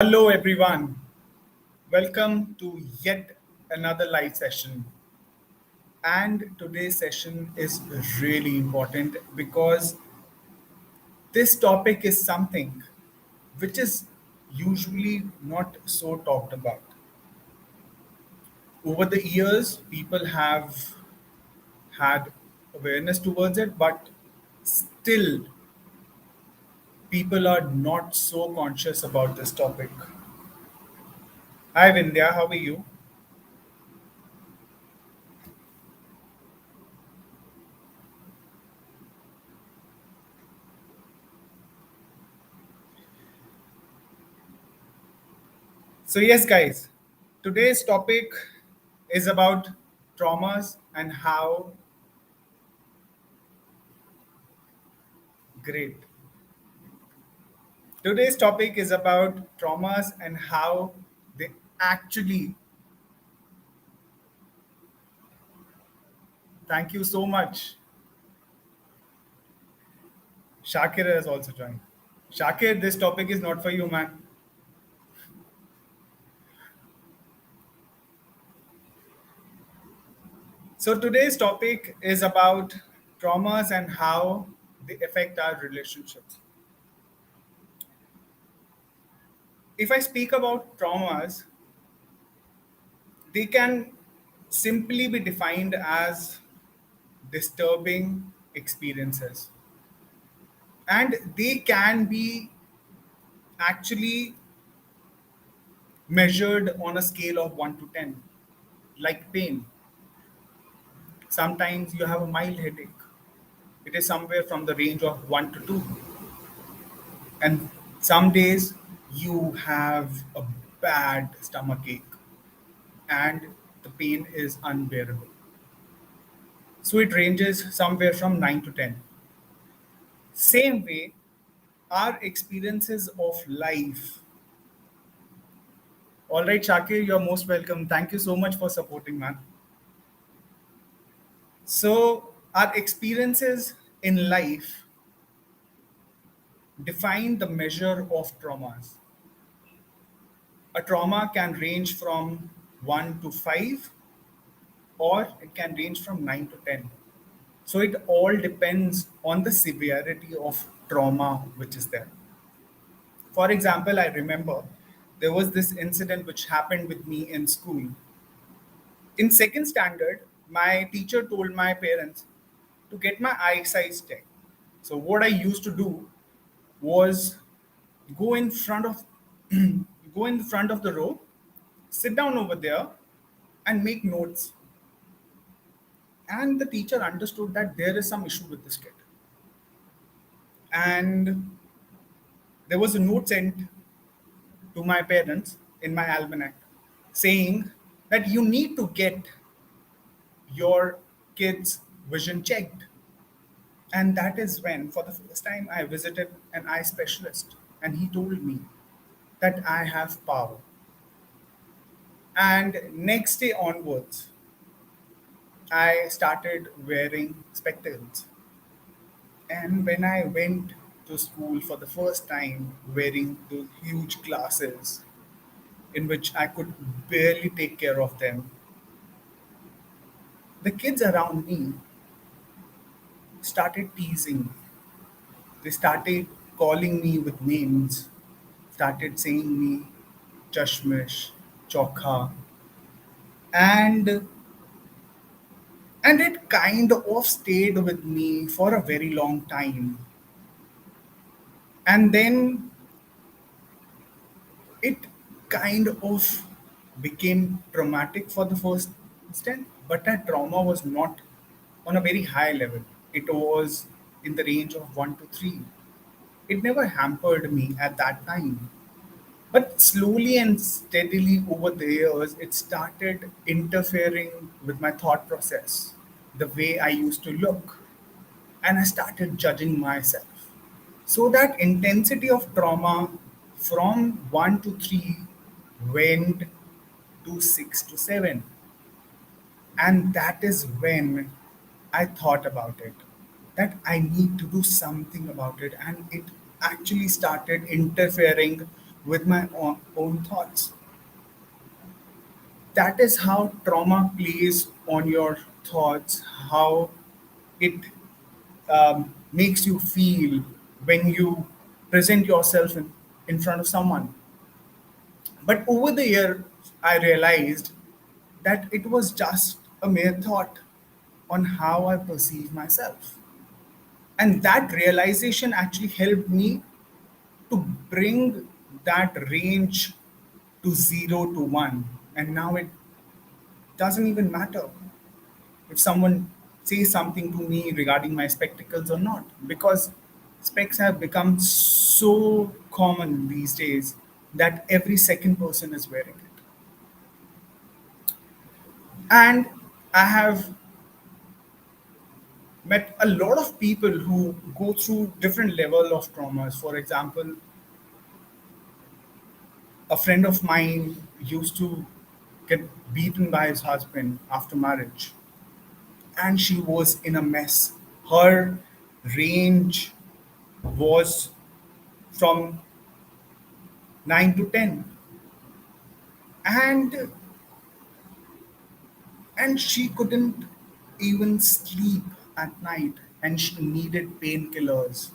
Hello, everyone. Welcome to yet another live session. And today's session is really important because this topic is something which is usually not so talked about. Over the years, people have had awareness towards it, but still, people are not so conscious about this topic. Hi, Vindhya, how are you? So, yes, guys, today's topic is about traumas and how great. Today's topic is about traumas and how they actually, thank you so much. Shakir has also joined. Shakir, this topic is not for you, man. So, today's topic is about traumas and how they affect our relationships. If I speak about traumas, they can simply be defined as disturbing experiences, and they can be actually measured on a scale of 1 to 10, like pain. Sometimes you have a mild headache, it is somewhere from the range of 1 to 2, and some days you have a bad stomach ache and the pain is unbearable. So it ranges somewhere from 9 to 10. Same way, our experiences of life. All right, Shakir, you're most welcome. Thank you so much for supporting, man. So, our experiences in life define the measure of traumas. A trauma can range from 1 to 5, or it can range from 9 to 10. So, it all depends on the severity of trauma which is there. For example, I remember there was this incident which happened with me in school. In second standard, my teacher told my parents to get my eyesight checked. So what I used to do was go in front of go in the front of the row, sit down over there, and make notes. And the teacher understood that there is some issue with this kid. And there was a note sent to my parents in my almanac saying that you need to get your kid's vision checked. And that is when, for the first time, I visited an eye specialist, and he told me that I have power. And next day onwards, I started wearing spectacles. And when I went to school for the first time wearing those huge glasses in which I could barely take care of them, the kids around me started teasing me. They started calling me with names, started saying me Chashmish, Chokha, and and it kind of stayed with me for a very long time. And then it kind of became traumatic for the first instant, but that trauma was not on a very high level. It was in the range of 1 to 3. It never hampered me at that time. But slowly and steadily over the years, it started interfering with my thought process, the way I used to look, and I started judging myself. So that intensity of trauma from 1 to 3 went to 6 to 7. And that is when I thought about it, that I need to do something about it. And it actually started interfering with my own thoughts. That is how trauma plays on your thoughts, how it makes you feel when you present yourself in front of someone. But over the year, I realized that it was just a mere thought on how I perceive myself. And that realization actually helped me to bring that range to 0 to 1. And now it doesn't even matter if someone says something to me regarding my spectacles or not, because specs have become so common these days that every second person is wearing it. And I have met a lot of people who go through different level of traumas. For example, a friend of mine used to get beaten by his husband after marriage, and she was in a mess. Her range was from 9 to 10, and she couldn't even sleep at night, and she needed painkillers,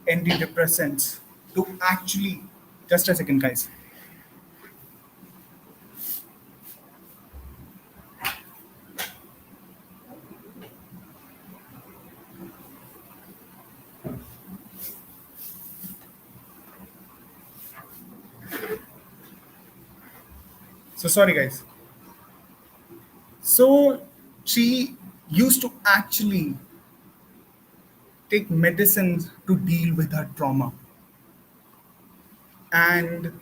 antidepressants to actually, just a second guys. So sorry guys. So she used to actually take medicines to deal with her trauma. And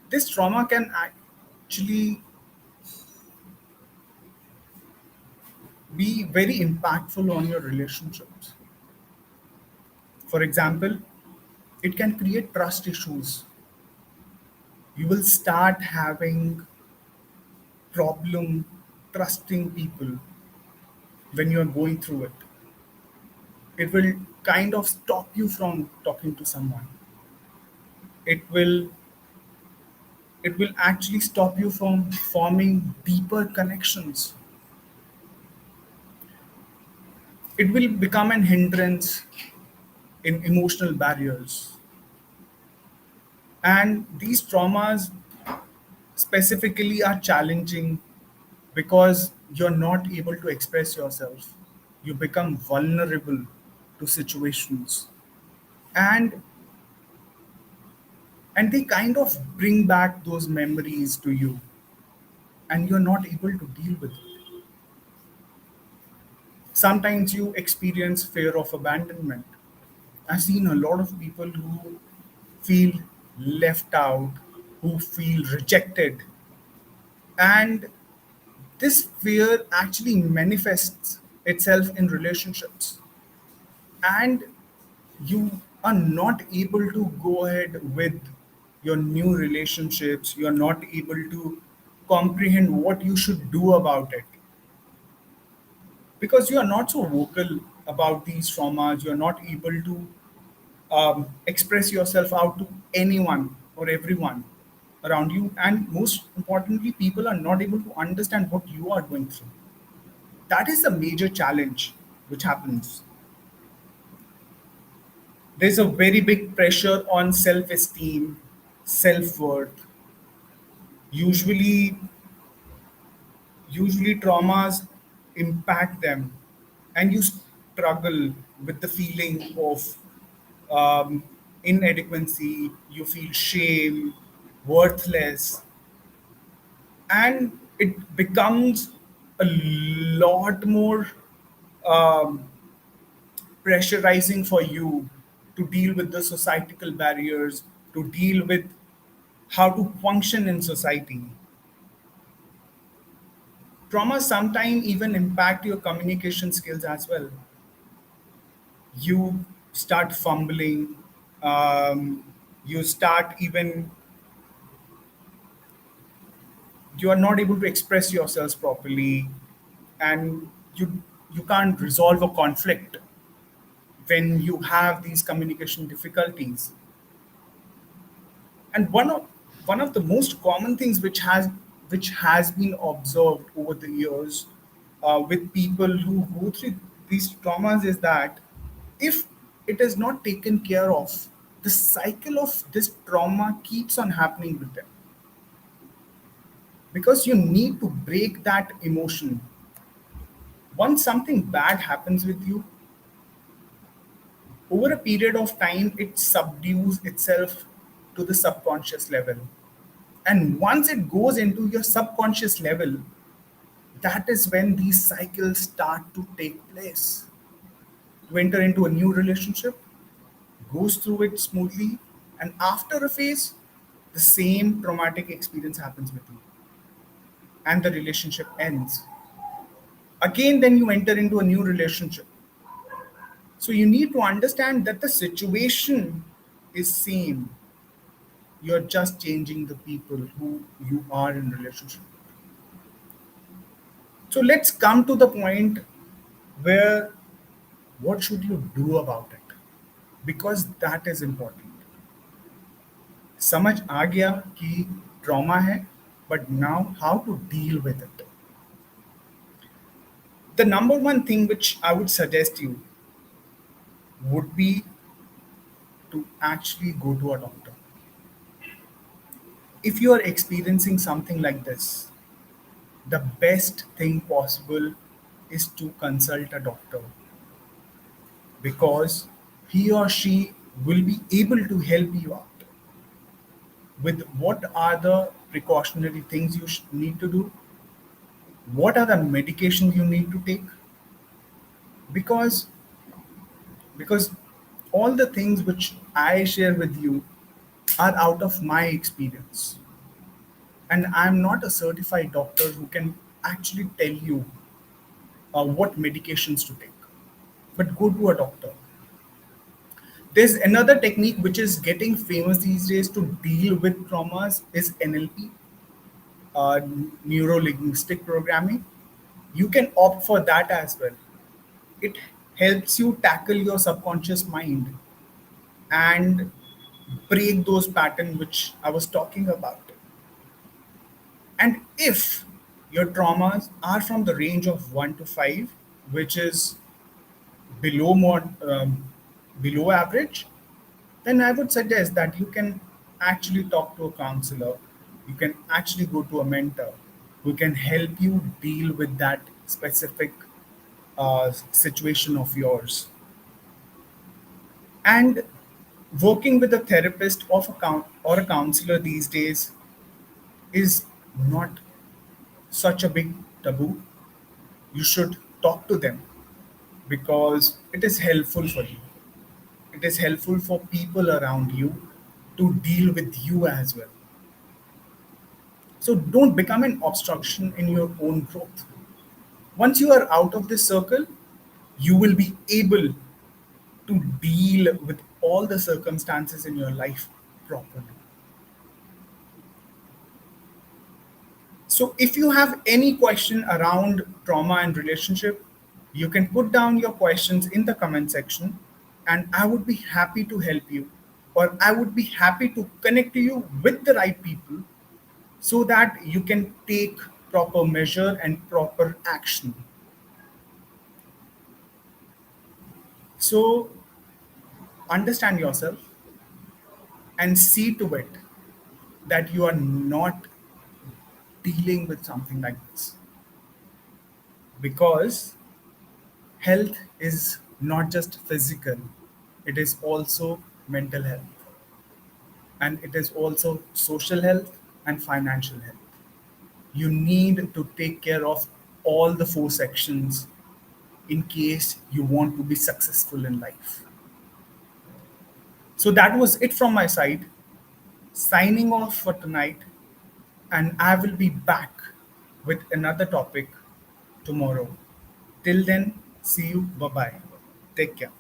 this trauma can actually be very impactful on your relationships. For example, it can create trust issues. You will start having problem trusting people when you are going through it. It will kind of stop you from talking to someone. It will actually stop you from forming deeper connections. It will become an hindrance in emotional barriers. And these traumas specifically are challenging because you're not able to express yourself. You become vulnerable to situations. And they kind of bring back those memories to you, and you're not able to deal with it. Sometimes you experience fear of abandonment. I've seen a lot of people who feel left out, who feel rejected, and this fear actually manifests itself in relationships, and you are not able to go ahead with your new relationships. You are not able to comprehend what you should do about it because you are not so vocal about these traumas. You are not able to express yourself out to anyone or everyone around you, and most importantly, people are not able to understand what you are going through. That is a major challenge which happens. There's a very big pressure on self-esteem, self-worth. Usually traumas impact them, and you struggle with the feeling of um, inadequacy. You feel shame, worthless, and it becomes a lot more um, pressurizing for you to deal with the societal barriers, to deal with how to function in society. Trauma sometimes even impact your communication skills as well. You start fumbling, you start even, you are not able to express yourselves properly, and you can't resolve a conflict when you have these communication difficulties. And one of the most common things which has been observed over the years with people who go through these traumas is that if it is not taken care of, the cycle of this trauma keeps on happening with them, because you need to break that emotion. Once something bad happens with you, over a period of time, it subdues itself to the subconscious level. And once it goes into your subconscious level, that is when these cycles start to take place. You enter into a new relationship, goes through it smoothly, and after a phase, the same traumatic experience happens with you, and the relationship ends. Again, then you enter into a new relationship. So you need to understand that the situation is same. You're just changing the people who you are in relationship. So let's come to the point where what should you do about it, because that is important. समझ आ गया कि trauma है, but now how to deal with it. The number one thing which I would suggest you would be to actually go to a doctor. If you are experiencing something like this, the best thing possible is to consult a doctor, because he or she will be able to help you out with what are the precautionary things you need to do, what are the medications you need to take, because because all the things which I share with you are out of my experience, and I'm not a certified doctor who can actually tell you what medications to take. But go to a doctor. There's another technique which is getting famous these days to deal with traumas is NLP, neuro linguistic programming. You can opt for that as well. It helps you tackle your subconscious mind and break those patterns which I was talking about. And if your traumas are from the range of 1 to 5, which is below below average, then I would suggest that you can actually talk to a counselor. You can actually go to a mentor who can help you deal with that specific situation of yours. And working with a therapist or a counselor these days is not such a big taboo. You should talk to them because it is helpful for you. It is helpful for people around you to deal with you as well. So don't become an obstruction in your own growth. Once you are out of this circle, you will be able to deal with all the circumstances in your life properly. So if you have any question around trauma and relationship, you can put down your questions in the comment section, and I would be happy to help you, or I would be happy to connect you with the right people so that you can take proper measure and proper action. So understand yourself and see to it that you are not dealing with something like this, because health is not just physical, it is also mental health, and it is also social health and financial health. You need to take care of all the four sections in case you want to be successful in life. So that was it from my side. Signing off for tonight, and I will be back with another topic tomorrow. Till then, see you. Bye bye. Take care.